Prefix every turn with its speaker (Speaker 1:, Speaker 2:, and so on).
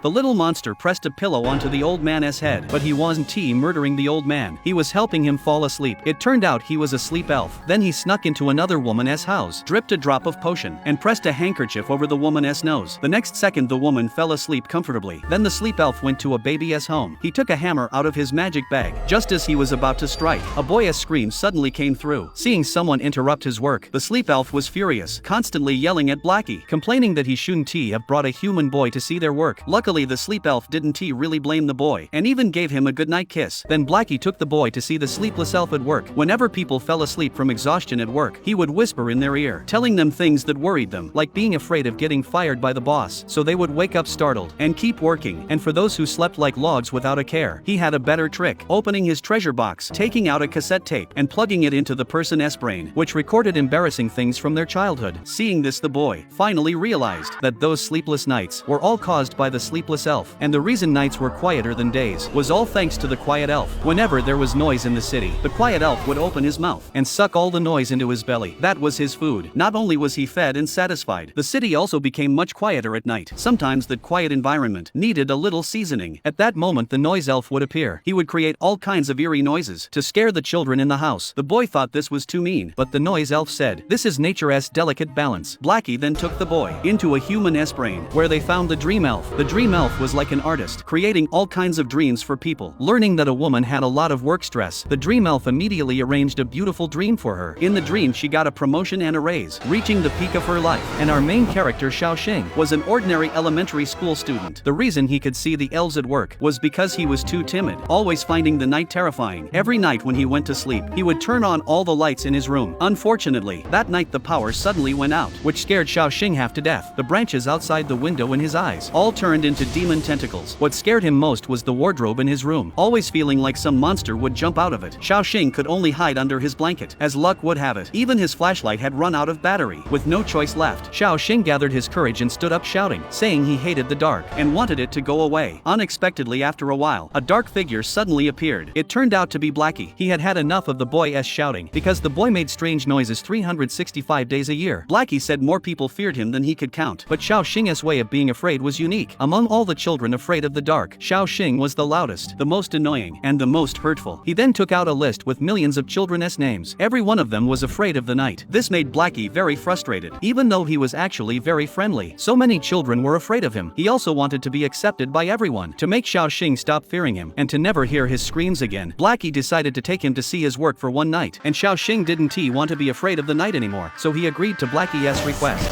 Speaker 1: The little monster pressed a pillow onto the old man's head, but he wasn't murdering the old man. He was helping him fall asleep. It turned out he was a sleep elf. Then he snuck into another woman's house, dripped a drop of potion, and pressed a handkerchief over the woman's nose. The next second the woman fell asleep comfortably. Then the sleep elf went to a baby's home. He took a hammer out of his magic bag. Just as he was about to strike, a boy's scream suddenly came through. Seeing someone interrupt his work, the sleep elf was furious, constantly yelling at Blackie, complaining that he shouldn't have brought a human boy to see their work. Luckily the sleep elf didn't really blame the boy, and even gave him a goodnight kiss. Then Blackie took the boy to see the sleepless elf at work. Whenever people fell asleep from exhaustion at work, he would whisper in their ear, telling them things that worried them, like being afraid of getting fired by the boss, so they would wake up startled and keep working. And for those who slept like logs without a care, he had a better trick, opening his treasure box, taking out a cassette tape, and plugging it into the person's brain, which recorded embarrassing things from their childhood. Seeing this, the boy finally realized that those sleepless nights were all caused by the sleepless elf, and the reason nights were quieter than days was all thanks to the quiet elf. Whenever there was noise in the city, the quiet elf would open his mouth and suck all the noise into his belly. That was his food. Not only was he fed and satisfied, the city also became much quieter at night. Sometimes that quiet environment needed a little seasoning. At that moment the noise elf would appear. He would create all kinds of eerie noises to scare the children in the house. The boy thought this was too mean, but the noise elf said, "This is nature's delicate balance." Blackie then took the boy into a human's brain, where they found the dream elf. The dream elf was like an artist, creating all kinds of dreams for people. Learning that a woman had a lot of work stress, the dream elf immediately arranged a beautiful dream for her. In the dream she got a promotion and a raise, reaching the peak of her life. And our main character Xiaoxing was an ordinary elementary school student. The reason he could see the elves at work was because he was too timid, always finding the night terrifying. Every night when he went to sleep, he would turn on all the lights in his room. Unfortunately, that night the power suddenly went out, which scared Xiaoxing half to death. The branches outside the window in his eyes all turned into demon tentacles. What scared him most was the wardrobe in his room, always feeling like some monster would jump out of it. Xiaoxing could only hide under his blanket. As luck would have it, even his flashlight had run out of battery. With no choice left, Xiaoxing gathered his courage and stood up shouting, saying he hated the dark and wanted it to go away. Unexpectedly, after a while, a dark figure suddenly appeared. It turned out to be Blackie. He had had enough of the boy's shouting, because the boy made strange noises 365 days a year. Blackie said more people feared him than he could count, but Xiaoxing's way of being afraid was unique. Among all the children afraid of the dark, Xiaoxing was the loudest, the most annoying, and the most hurtful. He then took out a list with millions of children's names. Every one of them was afraid of the night. This made Blackie very frustrated, even though he was actually very friendly. So many children were afraid of him. He also wanted to be accepted by everyone. To make Xiaoxing stop fearing him, and to never hear his screams again, Blackie decided to take him to see his work for one night. And Xiaoxing didn't want to be afraid of the night anymore, so he agreed to Blackie's request.